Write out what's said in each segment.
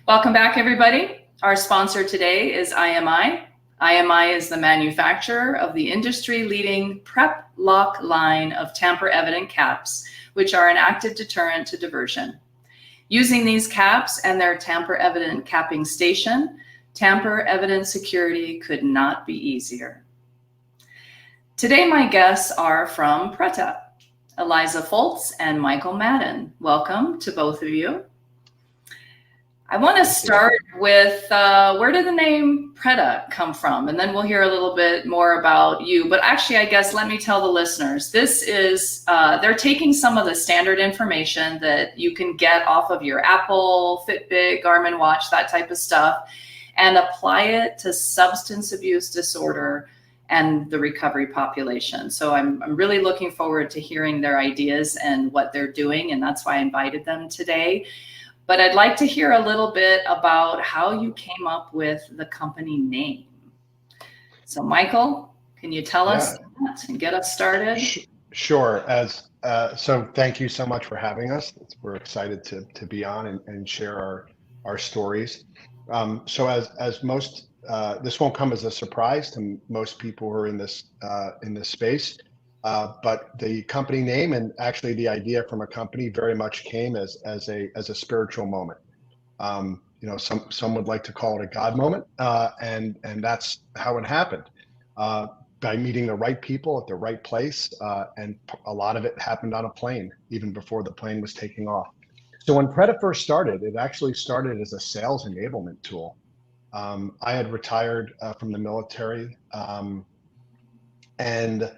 Welcome back, everybody. Our sponsor today is IMI. IMI is the manufacturer of the industry-leading Prep Lock line of tamper-evident caps, which are an active deterrent to diversion. Using these caps and their tamper-evident capping station, tamper-evident security could not be easier. Today, my guests are from Pretaa, Eliza Foltz and Michael Madon. Welcome to both of you. I want to start with where did the name Pretaa come from? And then we'll hear a little bit more about you. But actually, I guess, let me tell the listeners, this is, they're taking some of the standard information that you can get off of your Apple, Fitbit, Garmin watch, that type of stuff, and apply it to substance abuse disorder and the recovery population. So I'm really looking forward to hearing their ideas and what they're doing. And that's why I invited them today. But I'd like to hear a little bit about how you came up with the company name. So Michael, can you tell us that and get us started? Sure. So thank you so much for having us. We're excited to be on and share our stories. So as most, this won't come as a surprise to most people who are in this space. But the company name and actually the idea from a company very much came as a spiritual moment. Some would like to call it a God moment, and that's how it happened. By meeting the right people at the right place, and a lot of it happened on a plane, even before the plane was taking off. So when Pretaa first started, it actually started as a sales enablement tool. I had retired from the military, and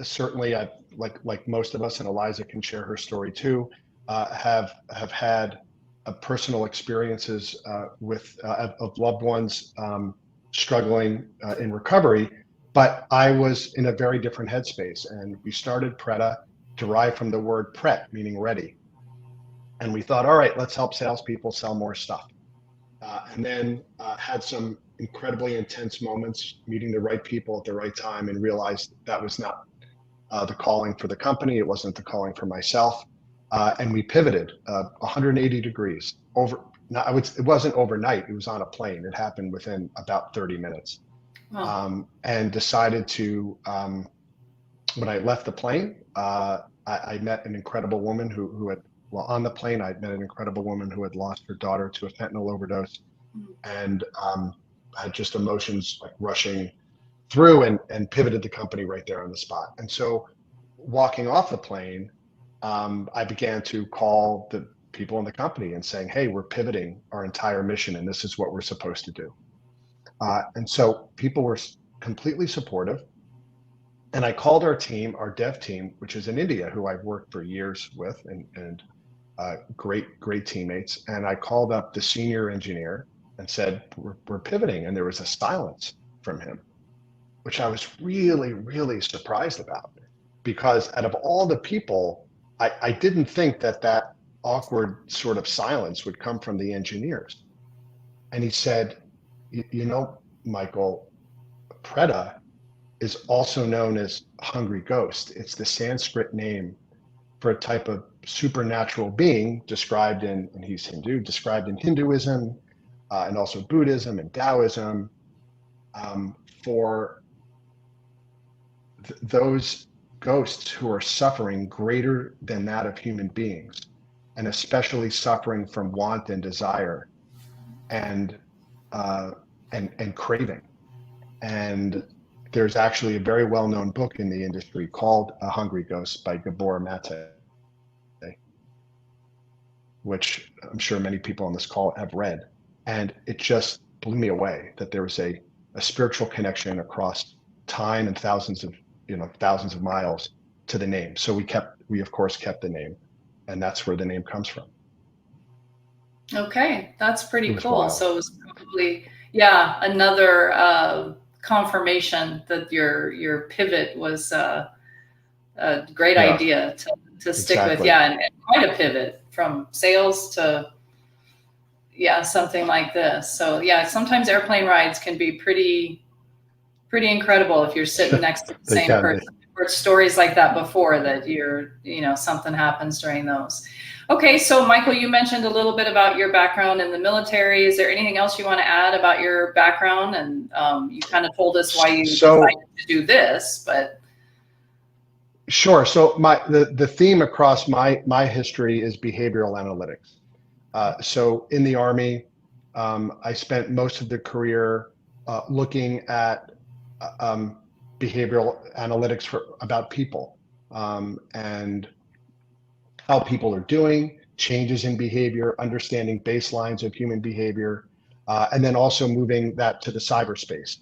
certainly, like most of us, and Eliza can share her story too, have had personal experiences of loved ones struggling in recovery. But I was in a very different headspace, and we started Pretaa, derived from the word pret, meaning ready. And we thought, all right, let's help salespeople sell more stuff. And then had some incredibly intense moments, meeting the right people at the right time, and realized that was not the calling for the company. It wasn't the calling for myself. And we pivoted 180 degrees it wasn't overnight. It was on a plane. It happened within about 30 minutes. Wow. And decided to, when I left the plane, I met an incredible woman who had, well, on the plane, I met an incredible woman who had lost her daughter to a fentanyl overdose, and had just emotions like rushing through, and pivoted the company right there on the spot. And so walking off the plane, I began to call the people in the company and saying, hey, we're pivoting our entire mission, and this is what we're supposed to do. And so people were completely supportive. And I called our team, our dev team, which is in India, who I've worked for years with, and great teammates. And I called up the senior engineer and said, we're pivoting. And there was a silence from him, which I was really, really surprised about, because out of all the people, I didn't think that awkward sort of silence would come from the engineers. And he said, you know, Michael, Pretaa is also known as hungry ghost. It's the Sanskrit name for a type of supernatural being described in, and he's Hindu, described in Hinduism, and also Buddhism and Taoism, for those ghosts who are suffering greater than that of human beings, and especially suffering from want and desire, and craving. And there's actually a very well-known book in the industry called A Hungry Ghost by Gabor Mate, which I'm sure many people on this call have read. And it just blew me away that there was a spiritual connection across time and thousands of miles to the name. So we of course kept the name, and that's where the name comes from. Okay, that's pretty cool. Wild. So it was probably, another confirmation that your pivot was a great idea to stick with. And quite a pivot from sales to something like this. So sometimes airplane rides can be pretty incredible if you're sitting next to the same person. I've heard stories like that before, that something happens during those. Okay, so Michael, you mentioned a little bit about your background in the military. Is there anything else you want to add about your background? And you kind of told us why you decided to do this, but. Sure. So the theme across my history is behavioral analytics. So in the Army, I spent most of the career looking at behavioral analytics about people and how people are doing, changes in behavior, understanding baselines of human behavior, and then also moving that to the cyberspace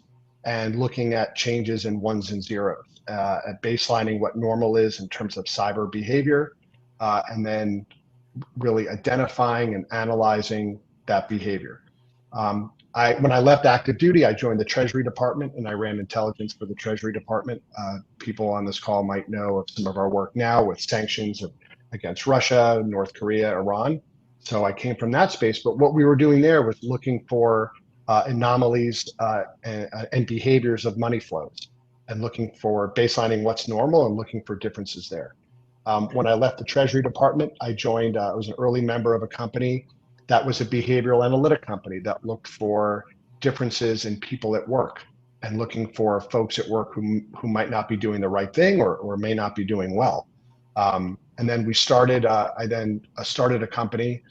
and looking at changes in ones and zeros, at baselining what normal is in terms of cyber behavior, and then really identifying and analyzing that behavior. When I left active duty, I joined the Treasury Department and I ran intelligence for the Treasury Department. People on this call might know of some of our work now with sanctions against Russia, North Korea, Iran. So I came from that space, but what we were doing there was looking for anomalies and behaviors of money flows and looking for baselining what's normal and looking for differences there. When I left the Treasury Department, I was an early member of a company that was a behavioral analytic company that looked for differences in people at work and looking for folks at work who might not be doing the right thing or may not be doing well. And then I then started a company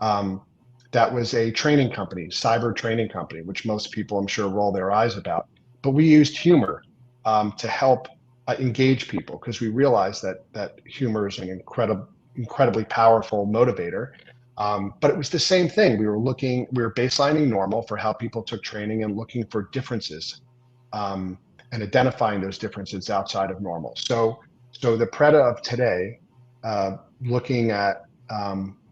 that was a training company, cyber training company, which most people I'm sure roll their eyes about. But we used humor to help engage people because we realized that humor is an incredibly powerful motivator. But it was the same thing. We were baselining normal for how people took training and looking for differences and identifying those differences outside of normal. So the Pretaa of today, looking at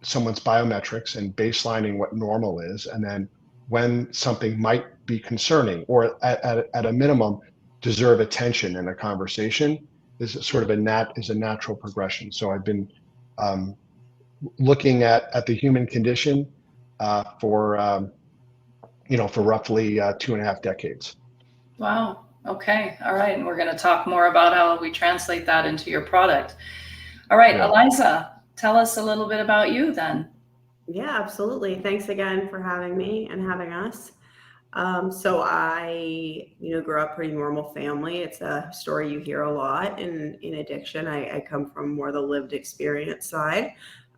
someone's biometrics and baselining what normal is, and then when something might be concerning or at a minimum deserve attention in a conversation is sort of a natural progression. So I've been looking at the human condition for roughly 2.5 decades. Wow. Okay. All right. And we're going to talk more about how we translate that into your product. All right, yeah. Eliza, tell us a little bit about you then. Yeah, absolutely. Thanks again for having me and having us. So I, grew up pretty normal family. It's a story you hear a lot in addiction. I come from more the lived experience side.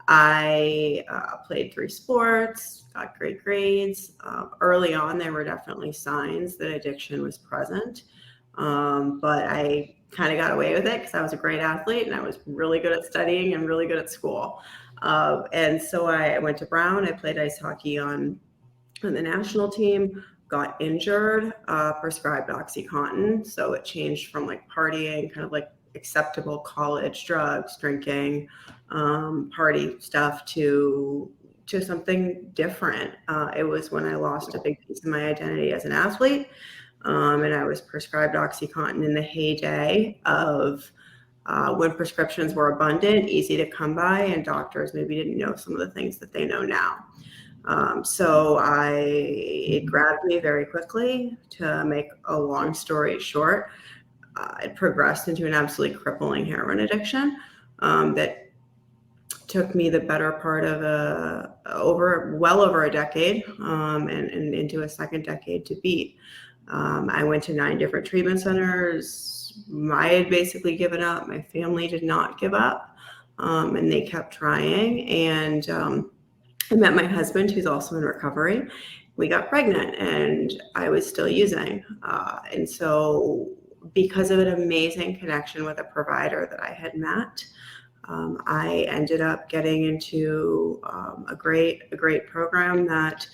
I played 3 sports, got great grades. Early on, there were definitely signs that addiction was present. But I kind of got away with it because I was a great athlete and I was really good at studying and really good at school. And so I went to Brown. I played ice hockey on the national team, got injured, prescribed OxyContin. So it changed from like partying, kind of like acceptable college drugs, drinking, party stuff to something different. It was when I lost a big piece of my identity as an athlete. And I was prescribed OxyContin in the heyday of when prescriptions were abundant, easy to come by, and doctors maybe didn't know some of the things that they know now. So it grabbed me very quickly. To make a long story short, it progressed into an absolutely crippling heroin addiction that took me the better part of well over a decade and into a second decade to beat. I went to 9 different treatment centers. I had basically given up. My family did not give up, and they kept trying. And I met my husband, who's also in recovery. We got pregnant, and I was still using. And so because of an amazing connection with a provider that I had met, I ended up getting into a great program that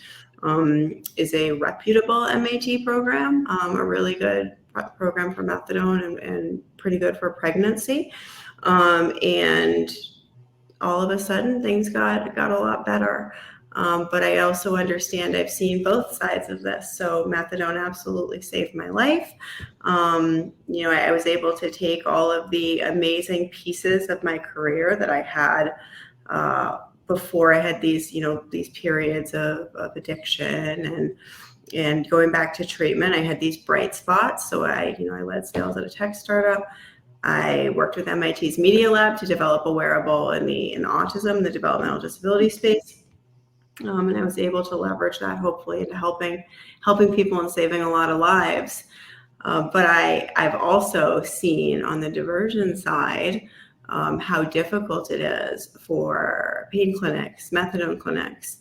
is a reputable MAT program, a really good program for methadone and pretty good for pregnancy. And all of a sudden things got a lot better. But I also understand I've seen both sides of this. So methadone absolutely saved my life. I was able to take all of the amazing pieces of my career that I had before I had these periods of addiction and going back to treatment. I had these bright spots. So I led sales at a tech startup. I worked with MIT's Media Lab to develop a wearable in autism, the developmental disability space. And I was able to leverage that hopefully into helping people and saving a lot of lives. But I've also seen on the diversion side how difficult it is for pain clinics, methadone clinics,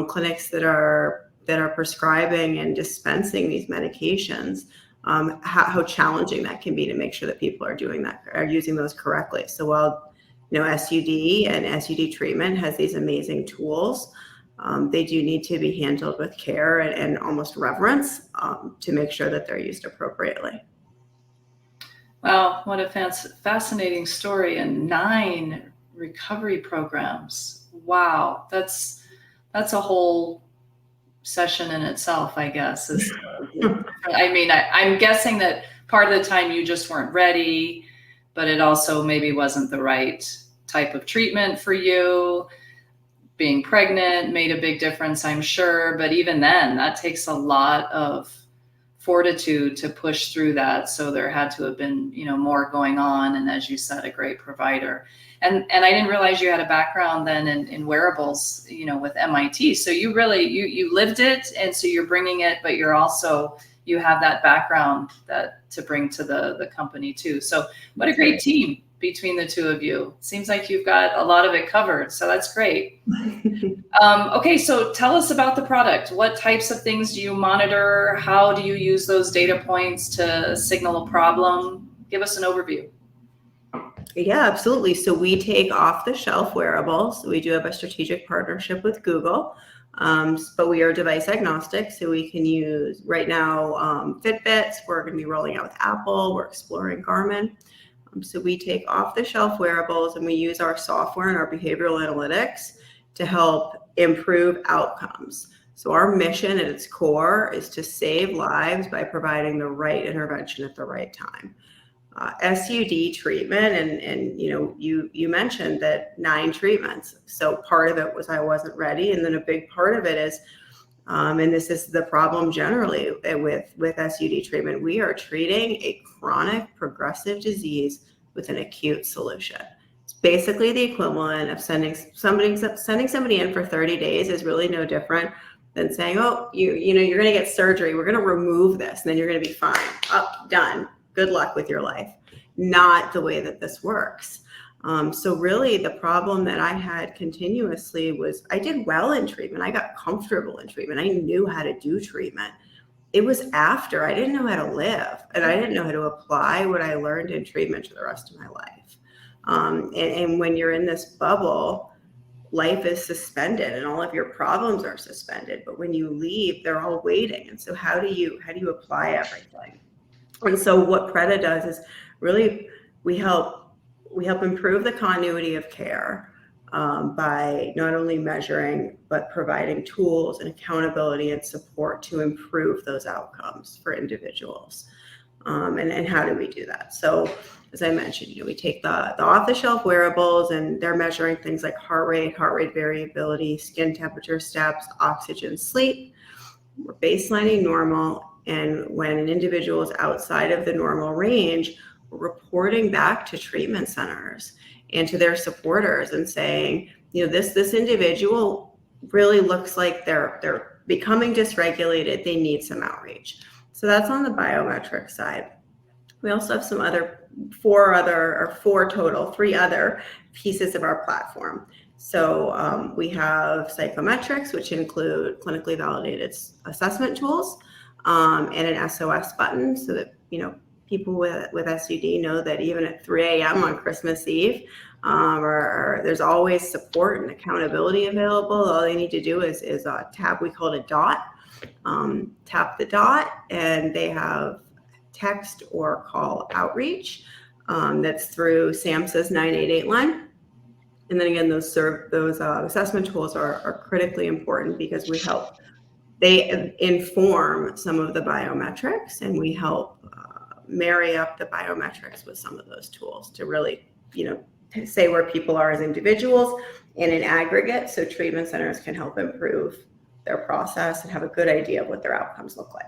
clinics that are prescribing and dispensing these medications, how challenging that can be to make sure that people are using those correctly. So while SUD and SUD treatment has these amazing tools, they do need to be handled with care and almost reverence to make sure that they're used appropriately. Wow, what a fascinating story, and 9 recovery programs. Wow, that's a whole session in itself, I guess. I'm guessing that part of the time you just weren't ready, but it also maybe wasn't the right type of treatment for you. Being pregnant made a big difference, I'm sure, but even then, that takes a lot of fortitude to push through that. So there had to have been, more going on. And as you said, a great provider. And I didn't realize you had a background then in wearables, with MIT. So you really, you lived it. And so you're bringing it, but you have that background to bring to the company too. So what a great team between the two of you. Seems like you've got a lot of it covered. So that's great. Okay, so tell us about the product. What types of things do you monitor? How do you use those data points to signal a problem? Give us an overview. Yeah, absolutely. So we take off-the-shelf wearables. We do have a strategic partnership with Google, but we are device agnostic. So we can use right now Fitbits. We're going to be rolling out with Apple. We're exploring Garmin. So we take off-the-shelf wearables and we use our software and our behavioral analytics to help improve outcomes. So our mission at its core is to save lives by providing the right intervention at the right time. SUD treatment, and you mentioned that 9 treatments. So part of it was I wasn't ready, and then a big part of it is, and this is the problem generally with SUD treatment, we are treating a chronic progressive disease with an acute solution. It's basically the equivalent of sending somebody in for 30 days is really no different than saying, oh, you're going to get surgery. We're going to remove this, and then you're going to be fine. Up, done. Good luck with your life. Not the way that this works. So really the problem that I had continuously was I did well in treatment. I got comfortable in treatment. I knew how to do treatment. It was after I didn't know how to live, and I didn't know how to apply what I learned in treatment to the rest of my life. And when you're in this bubble, life is suspended and all of your problems are suspended. But when you leave, they're all waiting. And so how do you apply everything? And so what Pretaa does is really we help improve the continuity of care by not only measuring, but providing tools and accountability and support to improve those outcomes for individuals. And how do we do that? So as I mentioned, we take the off-the-shelf wearables, and they're measuring things like heart rate variability, skin temperature, steps, oxygen, sleep. We're baselining normal. And when an individual is outside of the normal range, we're reporting back to treatment centers and to their supporters and saying, this individual really looks like they're becoming dysregulated. They need some outreach. So that's on the biometric side. We also have three other pieces of our platform. So we have psychometrics, which include clinically validated assessment tools, and an SOS button so that, people with SUD know that even at 3 a.m. on Christmas Eve, there's always support and accountability available. All they need to do is tap, we call it a dot, tap the dot, and they have text or call outreach that's through SAMHSA's 988 line. And then again, those assessment tools are critically important because they inform some of the biometrics, and we help marry up the biometrics with some of those tools to really, say where people are as individuals and in aggregate, so treatment centers can help improve their process and have a good idea of what their outcomes look like.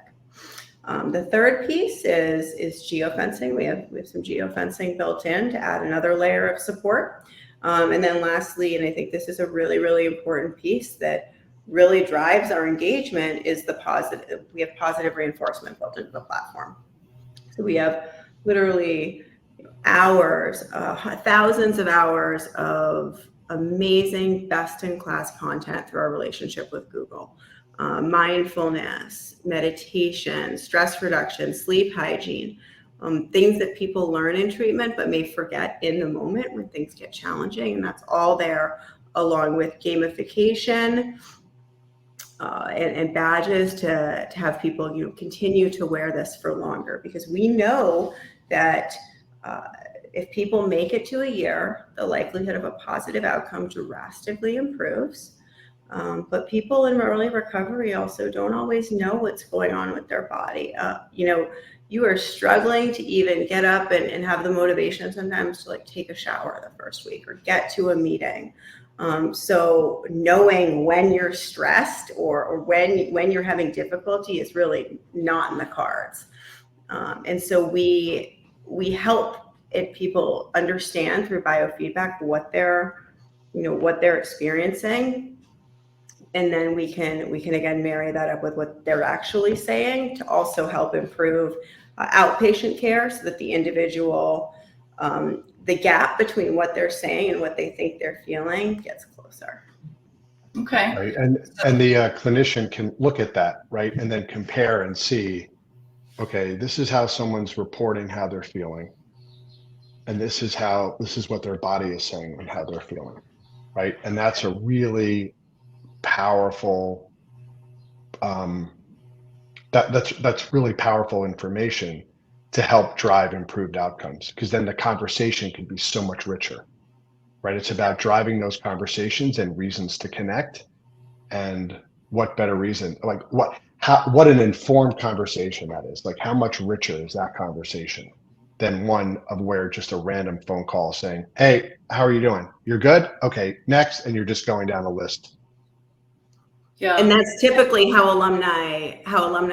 The third piece is geofencing. We have some geofencing built in to add another layer of support. And then lastly, and I think this is a really, really important piece that really drives our engagement, is we have positive reinforcement built into the platform. So we have literally hours, thousands of hours of amazing, best-in-class content through our relationship with Google. Mindfulness, meditation, stress reduction, sleep hygiene, things that people learn in treatment but may forget in the moment when things get challenging. And that's all there, along with gamification and badges to have people continue to wear this for longer, because we know that if people make it to a year, the likelihood of a positive outcome drastically improves. But people in early recovery also don't always know what's going on with their body. You are struggling to even get up and have the motivation sometimes to take a shower the first week or get to a meeting. So knowing when you're stressed or when you're having difficulty is really not in the cards. And so we help people understand through biofeedback what they're experiencing. And then we can again marry that up with what they're actually saying to also help improve outpatient care, so that the individual, the gap between what they're saying and what they think they're feeling gets closer. Okay. Right. And the clinician can look at that, right, and then compare and see, okay, this is how someone's reporting how they're feeling, and this is what their body is saying and how they're feeling, right? And that's a really powerful that's really powerful information to help drive improved outcomes, because then the conversation can be so much richer, right? It's about driving those conversations and reasons to connect. And what better reason, what an informed conversation that is. Like, how much richer is that conversation than one of where just a random phone call saying, hey, how are you doing? You're good? Okay, next. And you're just going down a list. Yeah. And that's typically how alumni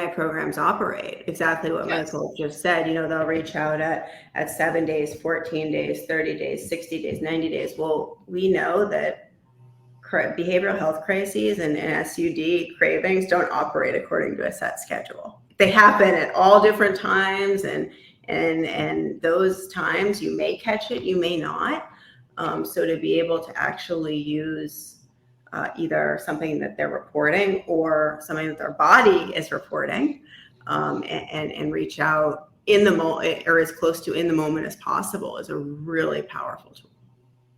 programs operate. Exactly what Michael just said. They'll reach out at 7 days, 14 days, 30 days, 60 days, 90 days. Well, we know that behavioral health crises and SUD cravings don't operate according to a set schedule. They happen at all different times, and those times you may catch it, you may not. So to be able to actually use either something that they're reporting or something that their body is reporting, and reach out in the moment, or as close to in the moment as possible, is a really powerful tool.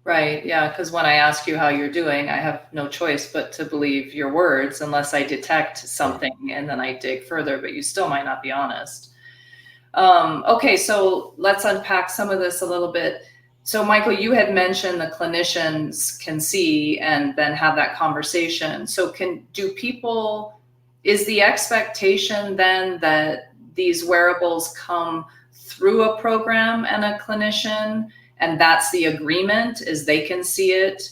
Right. Yeah. Because when I ask you how you're doing, I have no choice but to believe your words, unless I detect something and then I dig further, but you still might not be honest. Okay. So let's unpack some of this a little bit. So Michael, you had mentioned the clinicians can see and then have that conversation. So is the expectation then that these wearables come through a program and a clinician, and that's the agreement, is they can see it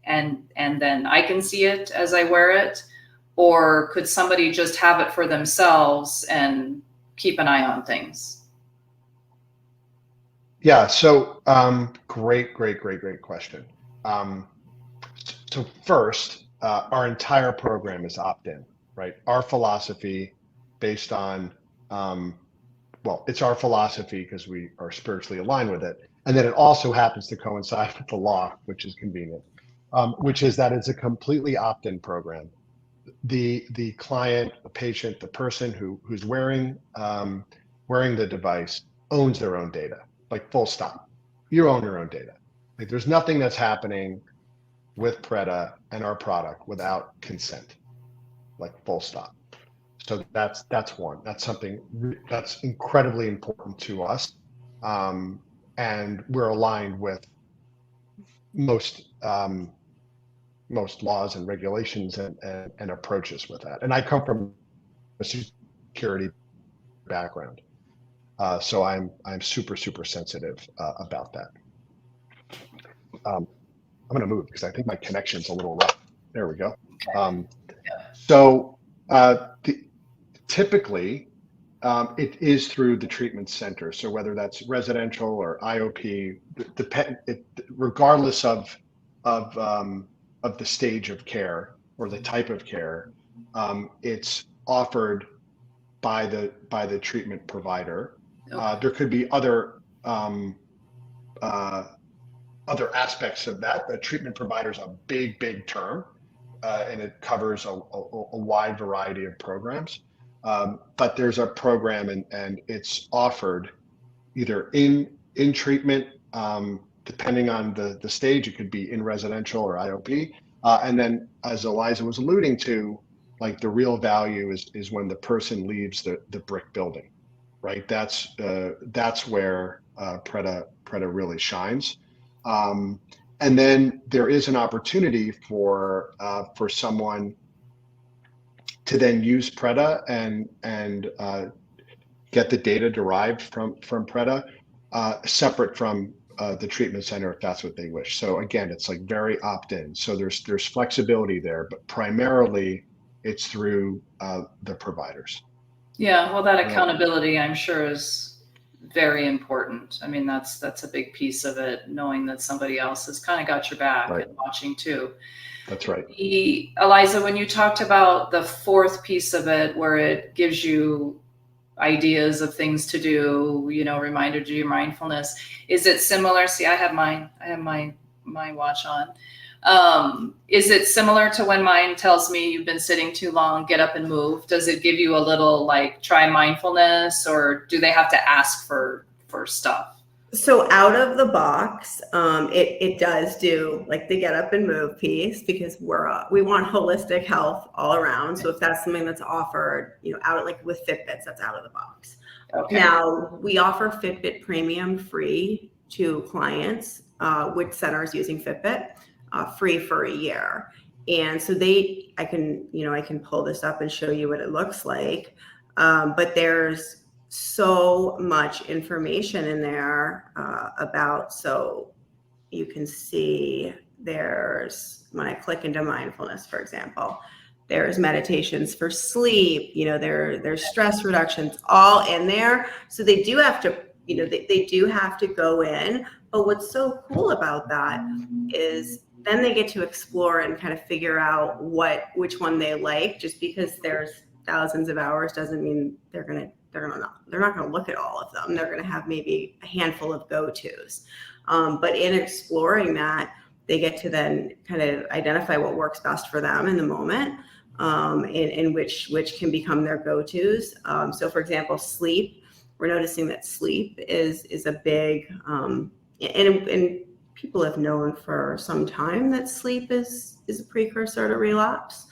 and then I can see it as I wear it? Or could somebody just have it for themselves and keep an eye on things? Yeah. So great question. So first, our entire program is opt-in, right? Our philosophy based on, it's our philosophy because we are spiritually aligned with it. And then it also happens to coincide with the law, which is convenient, which is that it's a completely opt-in program. The client, the patient, the person who's wearing the device owns their own data. Like, full stop. You own your own data. Like, there's nothing that's happening with Pretaa and our product without consent. Like, full stop. So that's one. That's something that's incredibly important to us, and we're aligned with most laws and regulations and approaches with that. And I come from a security background. So I'm super sensitive about that. I'm going to move because I think my connection's a little rough. There we go. So typically, It is through the treatment center. So whether that's residential or IOP, regardless of the stage of care or the type of care, it's offered by the treatment provider. Okay. There could be other aspects of that. The treatment provider is a big term, and it covers a wide variety of programs. But there's a program, and it's offered either in treatment, depending on the stage. It could be in residential or IOP, and then, as Eliza was alluding to, like, the real value is when the person leaves the brick building, right? That's where Pretaa really shines. And then there is an opportunity for someone to then use Pretaa and get the data derived from Pretaa, separate from the treatment center, if that's what they wish. So again, it's like very opt-in. So there's flexibility there, but primarily it's through the providers. Yeah, well, that accountability, I'm sure, is very important. I mean, that's a big piece of it, knowing that somebody else has kind of got your back Right. and watching too. That's right. Eliza, when you talked about the fourth piece of it, where it gives you ideas of things to do, reminder to do your mindfulness, is it similar? See, I have my watch on. Is it similar to when mine tells me you've been sitting too long, get up and move? Does it give you a little, like, try mindfulness, or do they have to ask for stuff? So out of the box, it does do like the get up and move piece, because we want holistic health all around. So if that's something that's offered, out, like with Fitbits, that's out of the box. Okay. Now we offer Fitbit Premium free to clients with centers using Fitbit, free for a year. And so I can pull this up and show you what it looks like. But there's so much information in there so you can see when I click into mindfulness, for example, there's meditations for sleep, there's stress reductions all in there. So they do have to, they do have to go in. But what's so cool about that is then they get to explore and kind of figure out which one they like. Just because there's thousands of hours doesn't mean they're not going to look at all of them. They're going to have maybe a handful of go-tos. But in exploring that, they get to then kind of identify what works best for them in the moment, and which can become their go-tos. So for example, sleep, we're noticing that sleep is a big, and people have known for some time that sleep is a precursor to relapse.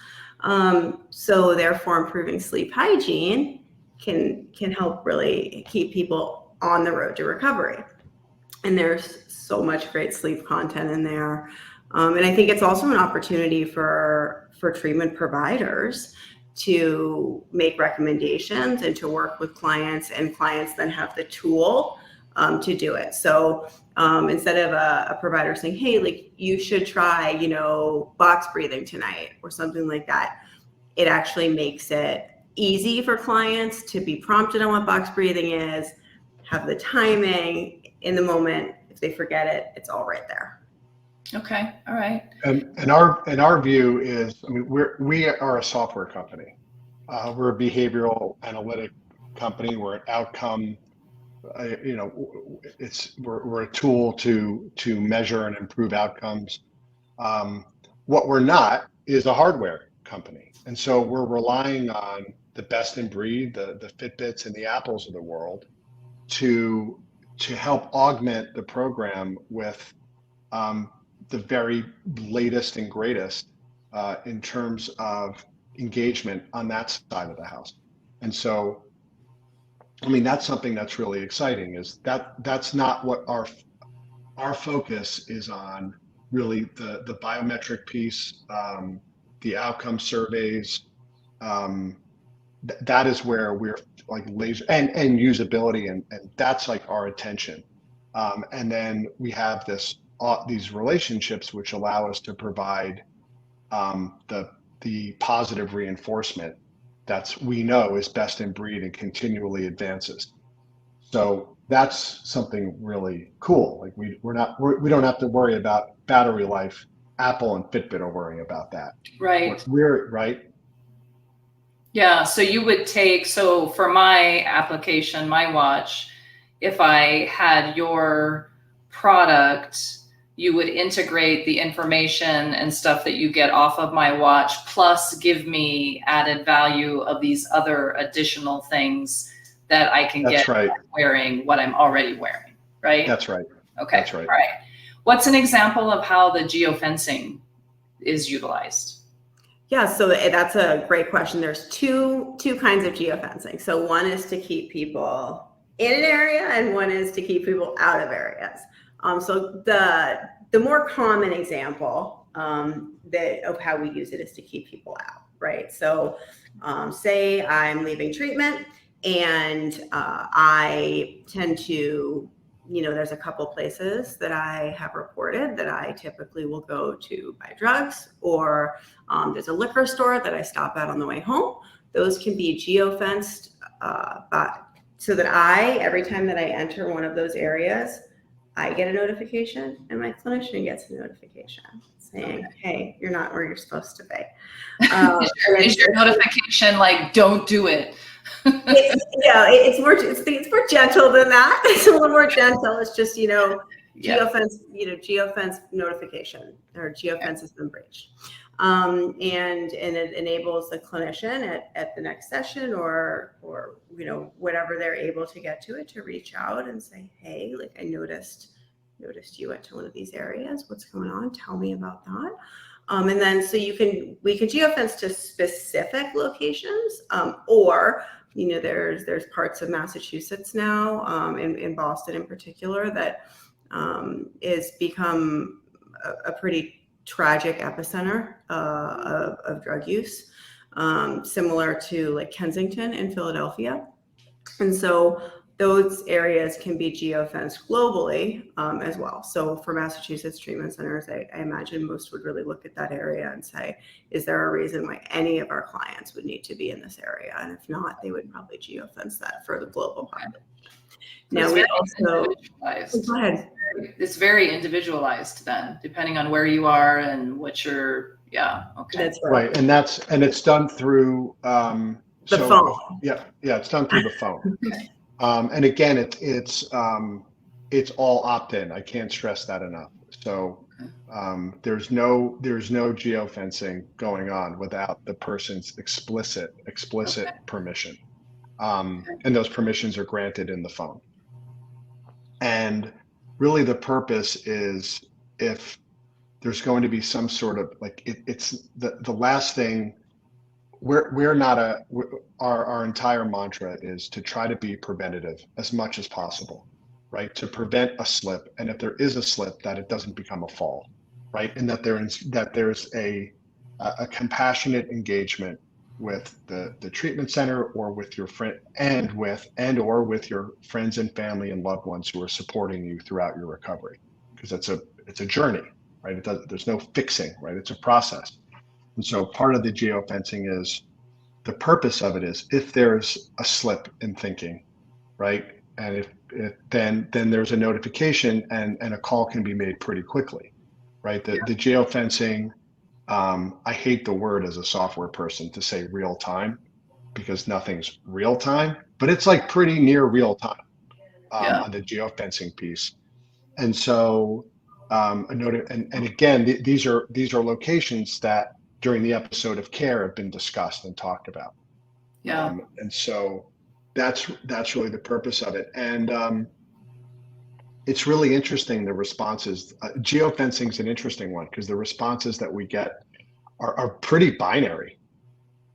So therefore, improving sleep hygiene can help really keep people on the road to recovery. And there's so much great sleep content in there. And I think it's also an opportunity for treatment providers to make recommendations and to work with clients, and clients then have the tool to do it. So instead of a provider saying, hey, like, you should try, box breathing tonight or something like that, it actually makes it easy for clients to be prompted on what box breathing is, have the timing in the moment. If they forget it, it's all right there. Okay. All right. And our view is, I mean, we are a software company. We're a behavioral analytic company. We're an outcome. We're a tool to measure and improve outcomes. What we're not is a hardware company, and so we're relying on the best in breed, the Fitbits and the Apples of the world, to help augment the program with the very latest and greatest in terms of engagement on that side of the house. And so, I mean, that's something that's really exciting, is that's not what our focus is on, really. The biometric piece, the outcome surveys, that is where we're like laser, and usability, and that's like our attention. And then we have these relationships which allow us to provide the positive reinforcement we know is best in breed and continually advances. So that's something really cool. Like we don't have to worry about battery life. Apple and Fitbit are worrying about that. Right. We're right. Yeah. So you would so for my application, my watch, if I had your product, you would integrate the information and stuff that you get off of my watch, plus give me added value of these other additional things that I can get by wearing what I'm already wearing, right? That's right. Okay. That's right. All right. What's an example of how the geofencing is utilized? Yeah, so that's a great question. There's two kinds of geofencing. So one is to keep people in an area, and one is to keep people out of areas. So the more common example of how we use it is to keep people out, right? So say I'm leaving treatment, and I tend to, there's a couple places that I have reported that I typically will go to buy drugs, or there's a liquor store that I stop at on the way home. Those can be geofenced, so that every time that I enter one of those areas, I get a notification and my clinician gets a notification saying, hey, you're not where you're supposed to be. Is your notification like, don't do it? It's more gentle than that. It's a little more gentle. It's just, geofence notification, or geofence has been breached. And it enables the clinician at the next session or whatever they're able to get to it, to reach out and say, hey, like I noticed you went to one of these areas. What's going on? Tell me about that. And then so we can geofence to specific locations, or there's parts of Massachusetts now, in Boston in particular, that is become a pretty tragic epicenter of drug use, similar to like Kensington in Philadelphia. And so those areas can be geofenced globally as well. So for Massachusetts treatment centers, I imagine most would really look at that area and say, is there a reason why any of our clients would need to be in this area? And if not, they would probably geofence that for the global population. Now we also, go ahead. It's very individualized then, depending on where you are and what you're, okay. That's Right, and it's done through the phone. Yeah, it's done through the phone. Okay. And again, it's all opt-in. I can't stress that enough. So there's no geofencing going on without the person's explicit permission, and those permissions are granted in the phone. And really, the purpose is if there's going to be some sort of it's the last thing. Our entire mantra is to try to be preventative as much as possible, right? To prevent a slip, and if there is a slip, that it doesn't become a fall, right? And that there's a compassionate engagement with the treatment center, or with your friend, or with your friends and family and loved ones who are supporting you throughout your recovery, because it's a journey, right? There's no fixing, right? It's a process. And so part of the geofencing is, the purpose of it is, if there's a slip in thinking, right? And then there's a notification, and a call can be made pretty quickly, right? The geofencing, I hate the word as a software person to say real time, because nothing's real time, but it's like pretty near real time on the geofencing piece. And so and again, these are locations that during the episode of care have been discussed and talked about. And so that's really the purpose of it. And it's really interesting, the responses. Geofencing is an interesting one, because the responses that we get are pretty binary.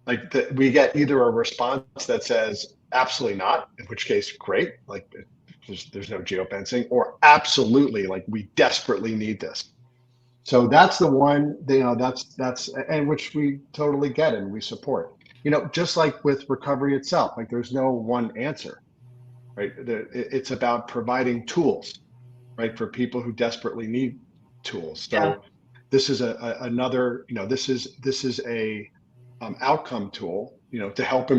Like we get either a response that says absolutely not, in which case great, like there's no geofencing, or absolutely, like we desperately need this. So that's the one, that's and which we totally get and we support. Just like with recovery itself, like there's no one answer, right? It's about providing tools, right, for people who desperately need tools. So this is another, this is a outcome tool to help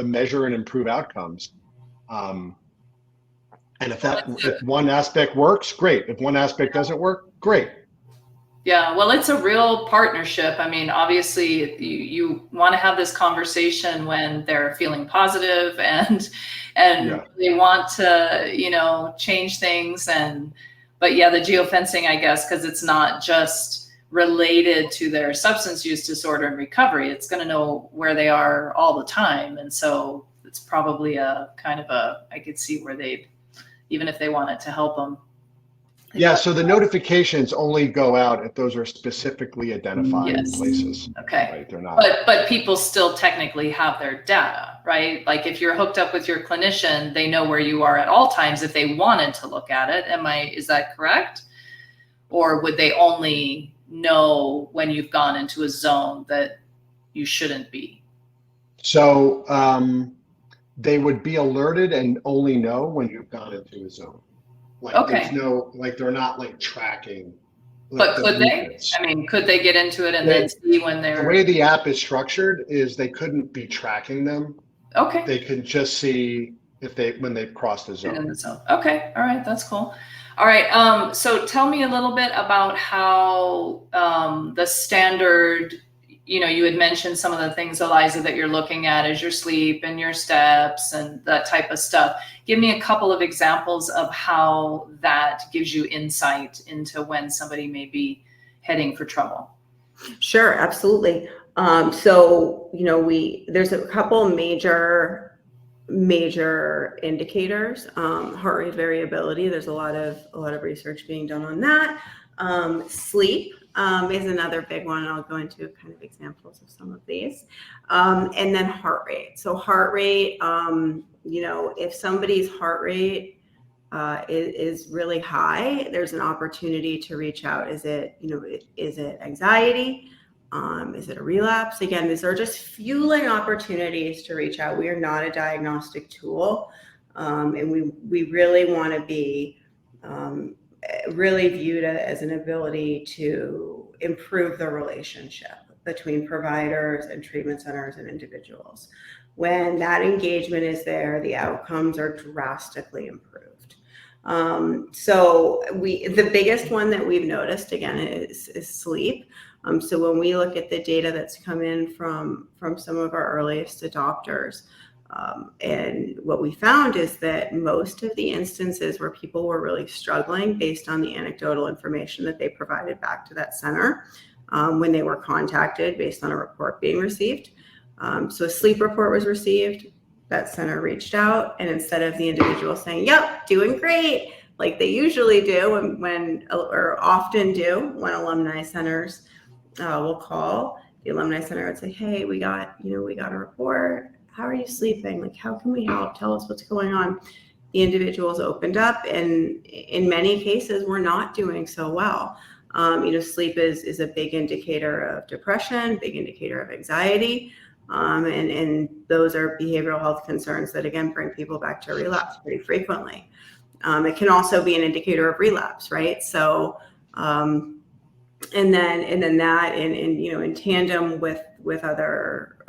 measure and improve outcomes. And if one aspect works, great. If one aspect doesn't work, great. Yeah, well, it's a real partnership. I mean, obviously, you want to have this conversation when they're feeling positive and they want to, change things. But yeah, the geofencing, I guess, because it's not just related to their substance use disorder and recovery. It's going to know where they are all the time, and so it's probably a kind of I could see where even if they wanted to help them. Yeah, so the notifications only go out if those are specifically identified places. Okay. Right, they're not. But people still technically have their data, right? Like if you're hooked up with your clinician, they know where you are at all times if they wanted to look at it. Is that correct? Or would they only know when you've gone into a zone that you shouldn't be? So they would be alerted and only know when you've gone into a zone. There's no, they're not tracking. But could they? I mean, could they get into it and then see when they're... The way the app is structured is they couldn't be tracking them. Okay. They can just see when they've crossed the zone. In the zone. Okay. All right. That's cool. All right. So tell me a little bit about how the standard, you had mentioned some of the things, Eliza, that you're looking at as your sleep and your steps and that type of stuff. Give me a couple of examples of how that gives you insight into when somebody may be heading for trouble. Sure, absolutely. So, there's a couple major indicators. Heart rate variability. There's a lot of research being done on that. Sleep is another big one. I'll go into kind of examples of some of these. And then heart rate. So heart rate, if somebody's heart rate is really high, there's an opportunity to reach out. Is it anxiety? Is it a relapse? Again, these are just fueling opportunities to reach out. We are not a diagnostic tool. And we really want to be really viewed as an ability to improve the relationship between providers and treatment centers and individuals. When that engagement is there, the outcomes are drastically improved. So the biggest one that we've noticed, again, is sleep. So when we look at the data that's come in from some of our earliest adopters, and what we found is that most of the instances where people were really struggling based on the anecdotal information that they provided back to that center when they were contacted based on a report being received. So a sleep report was received, that center reached out, and instead of the individual saying, yep, doing great, like they usually do or often do when alumni centers will call, the alumni center would say, hey, we got a report. How are you sleeping? Like, how can we help? Tell us what's going on. The individuals opened up, and in many cases, we're not doing so well. Sleep is a big indicator of depression, big indicator of anxiety, and those are behavioral health concerns that, again, bring people back to relapse pretty frequently. It can also be an indicator of relapse, right? So, and then that in tandem with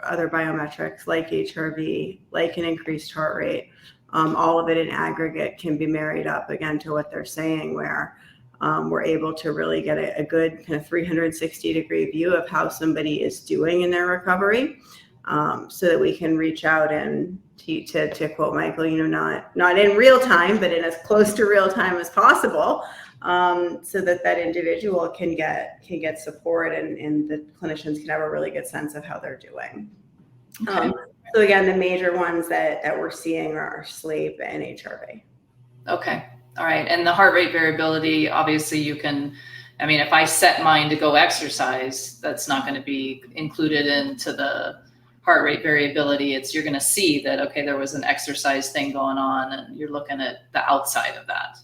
other biometrics like HRV, like an increased heart rate, all of it in aggregate can be married up again to what they're saying, where we're able to really get a good kind of 360-degree view of how somebody is doing in their recovery, so that we can reach out and to quote Michael, not in real time, but in as close to real time as possible, so that individual can get support and the clinicians can have a really good sense of how they're doing. Okay. So again, the major ones that we're seeing are sleep and HRV. Okay. All right. And the heart rate variability, obviously if I set mine to go exercise, that's not going to be included into the heart rate variability. You're going to see that, okay, there was an exercise thing going on and you're looking at the outside of that.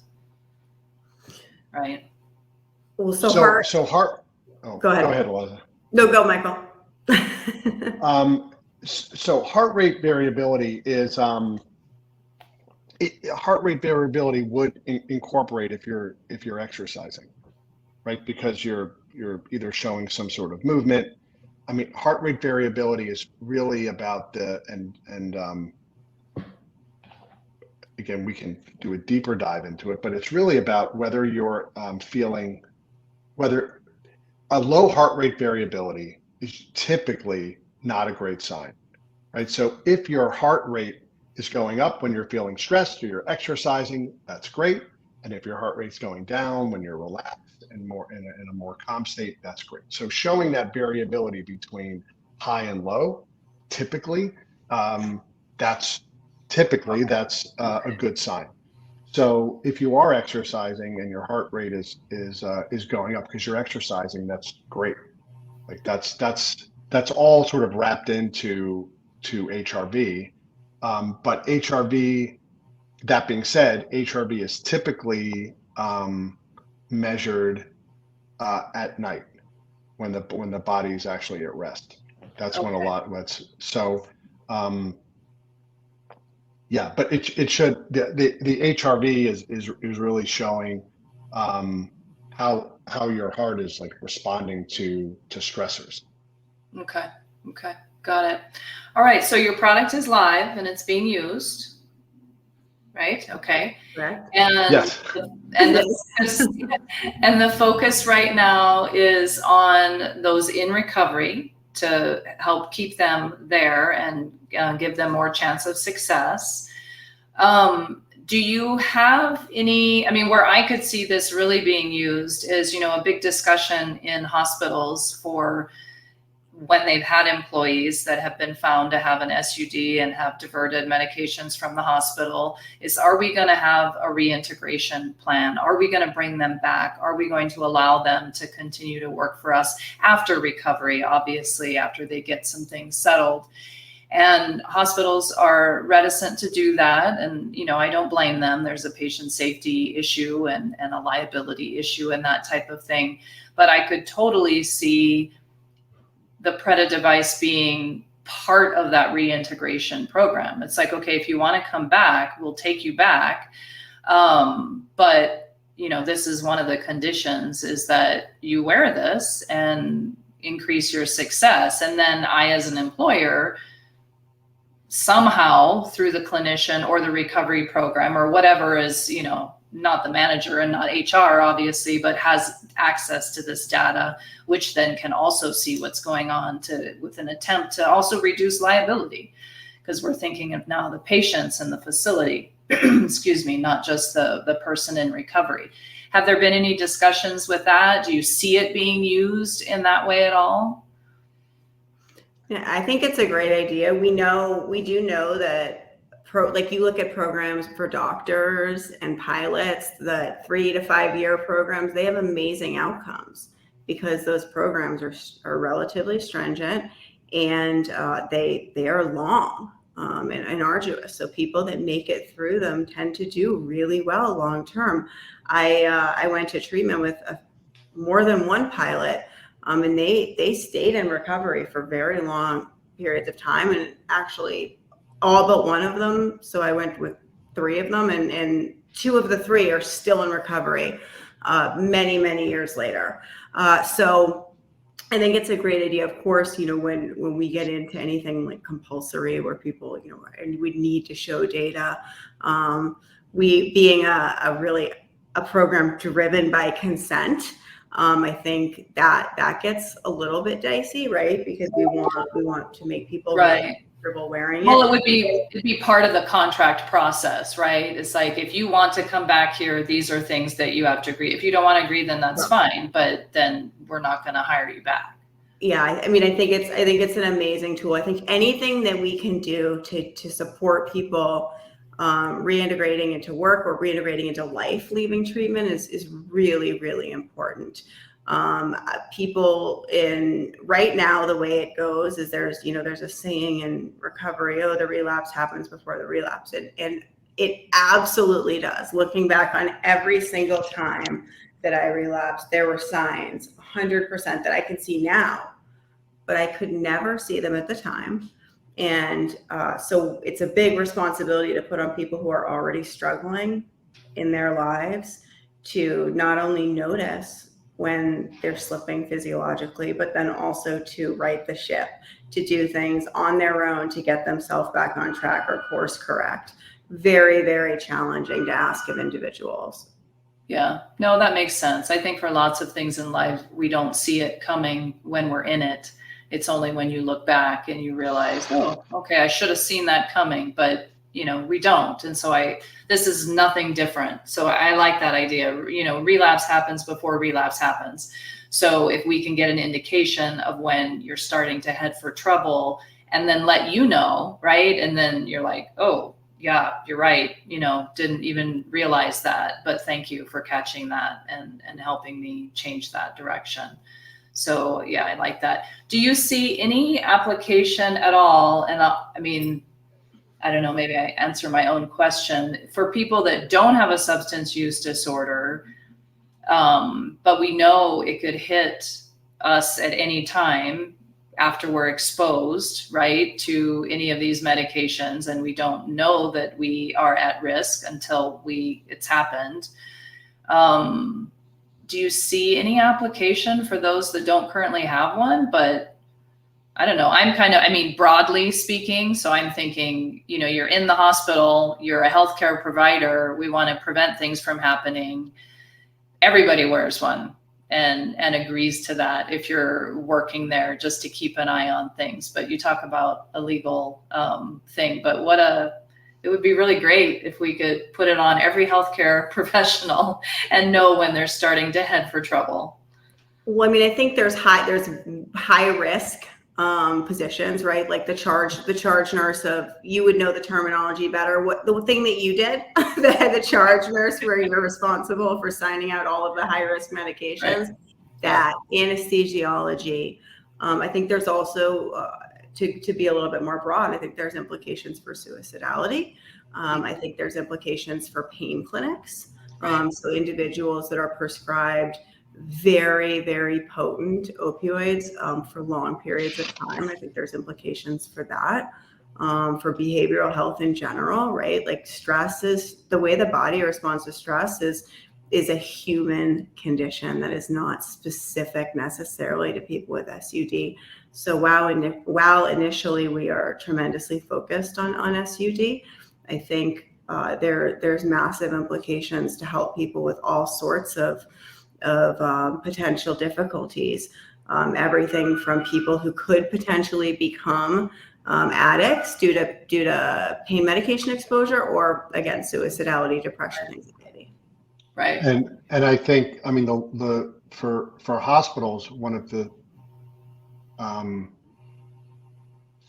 Right. Well, Go ahead, Eliza. No, go, Michael. So heart rate variability is heart rate variability would incorporate if you're exercising, right? Because you're either showing some sort of movement, I mean, heart rate variability is really about again, we can do a deeper dive into it, but it's really about whether you're feeling, whether a low heart rate variability is typically not a great sign, right? So if your heart rate is going up when you're feeling stressed or you're exercising, that's great. And if your heart rate's going down when you're relaxed and more in a more calm state, that's great. So showing that variability between high and low, typically, that's a good sign. So if you are exercising and your heart rate is going up because you're exercising, that's great. Like that's all sort of wrapped into HRV. But HRV, that being said, HRV is typically measured at night when the body is actually at rest. That's when yeah, but it should, the HRV is really showing how your heart is like responding to stressors. Okay. Got it. All right. So your product is live and it's being used, right? Okay. Correct. And yes. And the focus right now is on those in recovery to help keep them there and give them more chance of success. Do you have any, I mean, where I could see this really being used is, a big discussion in hospitals for when they've had employees that have been found to have an SUD and have diverted medications from the hospital is, are we going to have a reintegration plan? Are we going to bring them back? Are we going to allow them to continue to work for us after recovery, obviously, after they get some things settled? And hospitals are reticent to do that. And, I don't blame them. There's a patient safety issue and a liability issue and that type of thing. But I could totally see the Pretaa device being part of that reintegration program. It's like, okay, if you want to come back, we'll take you back. But, this is one of the conditions is that you wear this and increase your success. And then I, as an employer, somehow through the clinician or the recovery program or whatever is, not the manager and not HR, obviously, but has access to this data, which then can also see what's going on with an attempt to also reduce liability, because we're thinking of now the patients and the facility, excuse me, not just the person in recovery. Have there been any discussions with that? Do you see it being used in that way at all? Yeah, I think it's a great idea. We do know that like you look at programs for doctors and pilots, the 3 to 5 year programs, they have amazing outcomes because those programs are relatively stringent and they are long and arduous. So people that make it through them tend to do really well long term. I went to treatment with more than one pilot. And they stayed in recovery for very long periods of time, and actually all but one of them. So I went with 3 of them, and 2 of the 3 are still in recovery many, many years later. So I think it's a great idea. Of course, when we get into anything like compulsory where people, and we need to show data, we being a program driven by consent, I think that gets a little bit dicey, right? Because we want to make people right. comfortable wearing it. Well, it'd be part of the contract process, right? It's like, if you want to come back here, these are things that you have to agree. If you don't want to agree, then that's fine, but then we're not going to hire you back. Yeah, I mean, I think it's an amazing tool. I think anything that we can do to support people reintegrating into work or reintegrating into life leaving treatment is really, really important. People right now, the way it goes is there's a saying in recovery, the relapse happens before the relapse. And it absolutely does. Looking back on every single time that I relapsed, there were signs 100% that I can see now, but I could never see them at the time. And so it's a big responsibility to put on people who are already struggling in their lives to not only notice when they're slipping physiologically, but then also to right the ship, to do things on their own to get themselves back on track or course correct. Very, very challenging to ask of individuals. Yeah, no, that makes sense. I think for lots of things in life, we don't see it coming when we're in it. It's only when you look back and you realize, oh, okay, I should have seen that coming, but we don't. And so this is nothing different. So I like that idea. Relapse happens before relapse happens. So if we can get an indication of when you're starting to head for trouble and then let you know, right? And then you're like, oh, yeah, you're right. Didn't even realize that, but thank you for catching that and helping me change that direction. So yeah, I like that. Do you see any application at all? And I don't know, maybe I answer my own question for people that don't have a substance use disorder, but we know it could hit us at any time after we're exposed, right, to any of these medications, and we don't know that we are at risk until it's happened. Do you see any application for those that don't currently have one? But I don't know. Broadly speaking, so I'm thinking, you're in the hospital, you're a healthcare provider, we want to prevent things from happening. Everybody wears one and agrees to that if you're working there, just to keep an eye on things. But you talk about a legal thing, but it would be really great if we could put it on every healthcare professional and know when they're starting to head for trouble. Well, I think there's high risk positions, right? Like the charge nurse you would know the terminology better. What the thing that you did, the charge nurse, where you're responsible for signing out all of the high risk medications, right. That anesthesiology. I think there's also to be a little bit more broad. I think there's implications for suicidality. I think there's implications for pain clinics. So individuals that are prescribed very, very potent opioids for long periods of time. I think there's implications for that, for behavioral health in general, right? Like stress is the way the body responds to stress is a human condition that is not specific necessarily to people with SUD. So while initially we are tremendously focused on SUD, I think there's massive implications to help people with all sorts of potential difficulties, everything from people who could potentially become addicts due to pain medication exposure, or again, suicidality, depression, anxiety. Right. And I think, for hospitals, one of the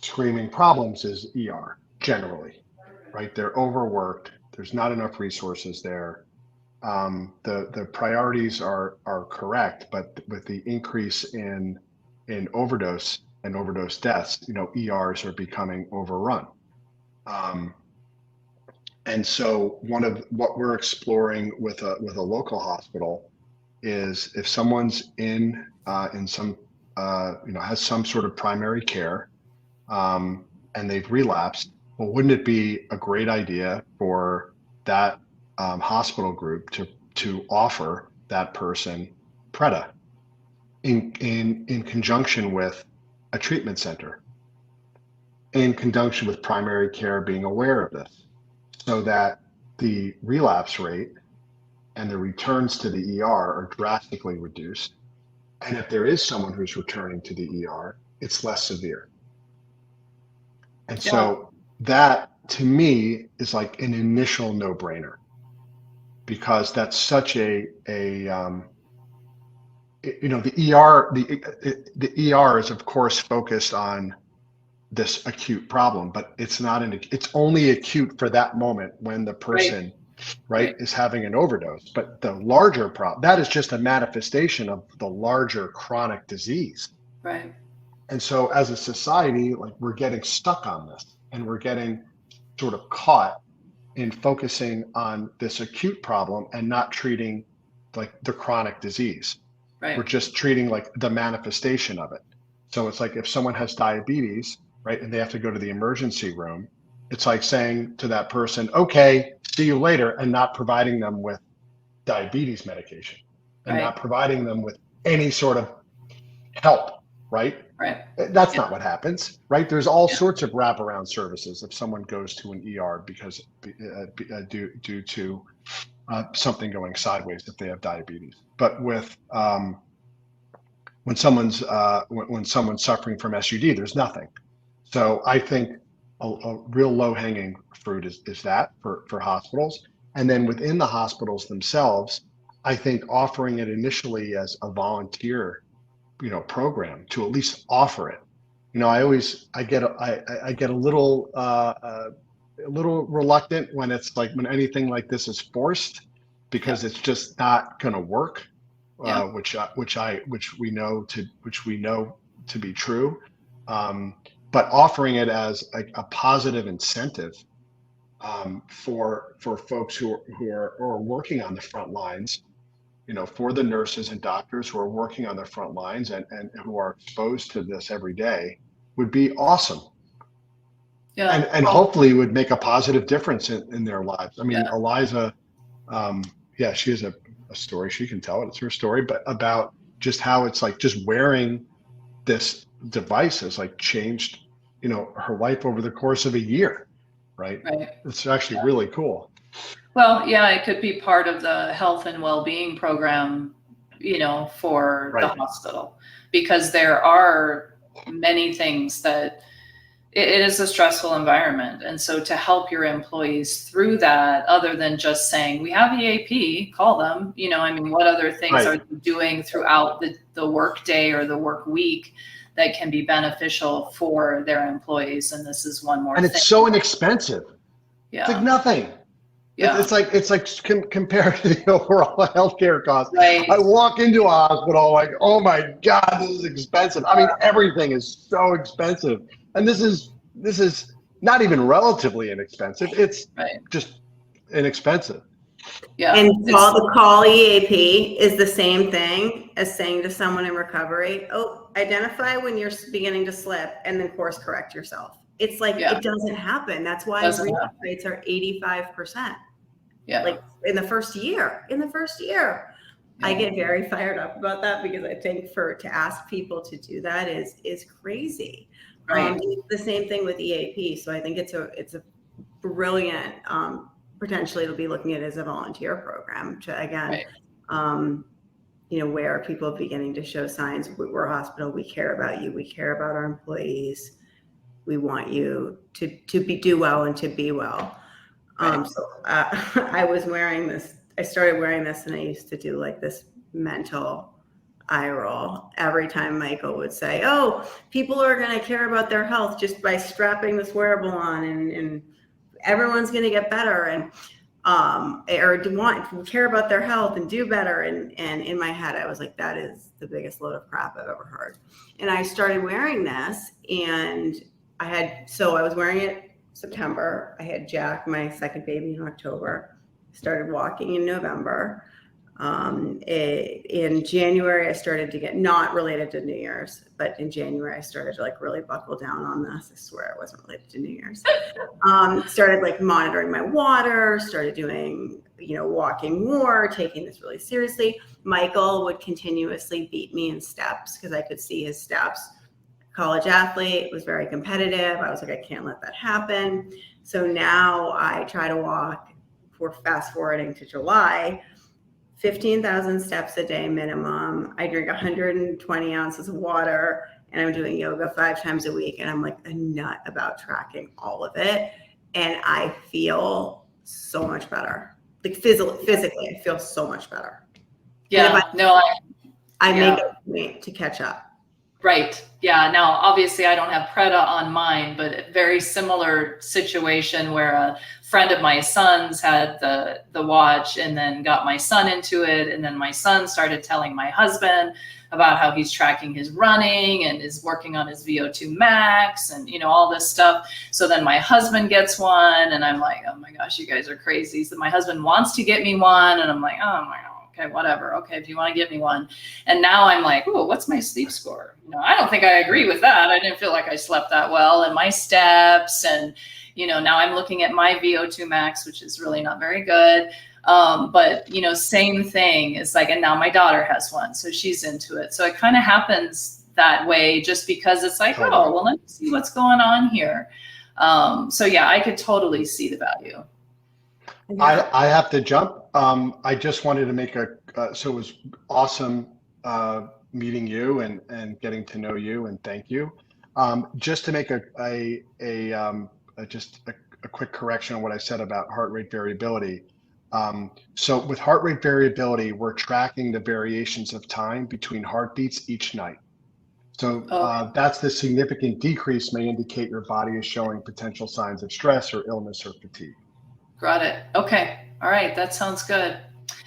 screaming problems is ER generally, right? They're overworked. There's not enough resources there. The priorities are correct, but with the increase in overdose and overdose deaths, ERs are becoming overrun. And so what we're exploring with a local hospital is if someone's in some has some sort of primary care, and they've relapsed, well, wouldn't it be a great idea for that hospital group to offer that person Pretaa in conjunction with a treatment center, in conjunction with primary care being aware of this, so that the relapse rate and the returns to the ER are drastically reduced. And if there is someone who's returning to the ER, it's less severe. And so that, to me, is like an initial no-brainer, because that's such the ER is of course focused on this acute problem, but it's only acute for that moment when the person right is having an overdose. But the larger problem, that is just a manifestation of the larger chronic disease. Right. And so as a society, like, we're getting stuck on this, and we're getting sort of caught in focusing on this acute problem and not treating like the chronic disease. Right. We're just treating like the manifestation of it. So it's like if someone has diabetes, right, and they have to go to the emergency room, it's like saying to that person, okay, see you later, and not providing them with diabetes medication. and not providing them with any sort of help, right? Right. That's not what happens, right? There's all sorts of wraparound services if someone goes to an ER because due to something going sideways if they have diabetes. But with when someone's suffering from SUD, there's nothing. So I think a real low-hanging fruit is that for hospitals. And then within the hospitals themselves, I think offering it initially as a volunteer, program to at least offer it. I get a little reluctant when it's like when anything like this is forced, because it's just not going to work, which we know to be true. But offering it as a positive incentive for folks who are working on the front lines, for the nurses and doctors who are working on the front lines and who are exposed to this every day, would be awesome. Yeah. And hopefully would make a positive difference in their lives. I mean, Eliza, she has a story. She can tell it. It's her story, but about just how it's like just wearing this device has like changed, her life over the course of a year. Right. It's actually really cool. Well, it could be part of the health and well-being program, for the hospital, because there are many things that it is a stressful environment. And so to help your employees through that, other than just saying, we have EAP, call them, what other things are you doing throughout the work day or the work week that can be beneficial for their employees? And this is one more thing. And it's so inexpensive. Yeah. It's like nothing. Yeah. It's like compared to the overall healthcare cost. Right. I walk into a hospital like, oh my God, this is expensive. I mean, everything is so expensive. And this is not even relatively inexpensive. It's just inexpensive. Yeah. And the call EAP is the same thing as saying to someone in recovery, identify when you're beginning to slip and then course correct yourself. It's like, it doesn't happen. That's why relapse rates are 85%. Yeah. Like in the first year. I get very fired up about that, because I think to ask people to do that is crazy. Right. The same thing with EAP. So I think it's a brilliant, potentially it'll be looking at it as a volunteer program to, again, where people are beginning to show signs. We're a hospital. We care about you. We care about our employees. We want you to do well and to be well. I was wearing this. I started wearing this, and I used to do like this mental eye roll every time Michael would say, people are going to care about their health just by strapping this wearable on, and everyone's going to get better, and care about their health and do better. And in my head, I was like, that is the biggest load of crap I've ever heard. And I started wearing this, and I was wearing it September. I had Jack, my second baby, in October. Started walking in November. In January, I started to get, not related to New Year's, but in January, I started to like really buckle down on this. I swear it wasn't related to New Year's. Started like monitoring my water, started doing, walking more, taking this really seriously. Michael would continuously beat me in steps because I could see his steps. College athlete, was very competitive. I was like, I can't let that happen. So now I try to walk, we're fast forwarding to July, 15,000 steps a day minimum. I drink 120 ounces of water, and I'm doing yoga 5 times a week. And I'm like a nut about tracking all of it. And I feel so much better. Like physically, I feel so much better. Yeah. I make a point to catch up. Right. Yeah. Now, obviously, I don't have Pretaa on mine, but a very similar situation where a friend of my son's had the watch and then got my son into it. And then my son started telling my husband about how he's tracking his running and is working on his VO2 max and, all this stuff. So then my husband gets one, and I'm like, oh my gosh, you guys are crazy. So my husband wants to get me one, and I'm like, oh my God. Okay, whatever. Okay, if you want to give me one. And now I'm like, what's my sleep score? I don't think I agree with that. I didn't feel like I slept that well, and my steps, and now I'm looking at my VO2 max, which is really not very good. But you know, same thing. It's like, and now my daughter has one, so she's into it. So it kind of happens that way, just because it's like, Totally. oh, well, let me see what's going on here. So yeah, I could totally see the value. I have to jump. I just wanted to make so it was awesome meeting you and getting to know you, and thank you. Just to make a quick correction on what I said about heart rate variability. So with heart rate variability, we're tracking the variations of time between heartbeats each night. So that's the significant decrease may indicate your body is showing potential signs of stress or illness or fatigue. Got it. Okay. All right. That sounds good.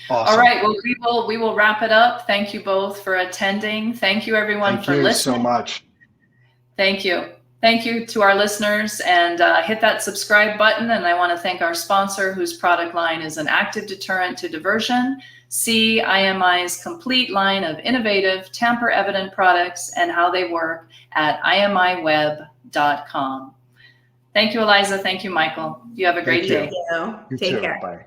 Awesome. All right. Well, we will wrap it up. Thank you both for attending. Thank you, everyone, for listening. Thank you so much. Thank you. Thank you to our listeners, and hit that subscribe button. And I want to thank our sponsor, whose product line is an active deterrent to diversion. See IMI's complete line of innovative tamper-evident products and how they work at imiweb.com. Thank you, Eliza. Thank you, Michael. You have a great day. Thank you. You Take too. care. Bye.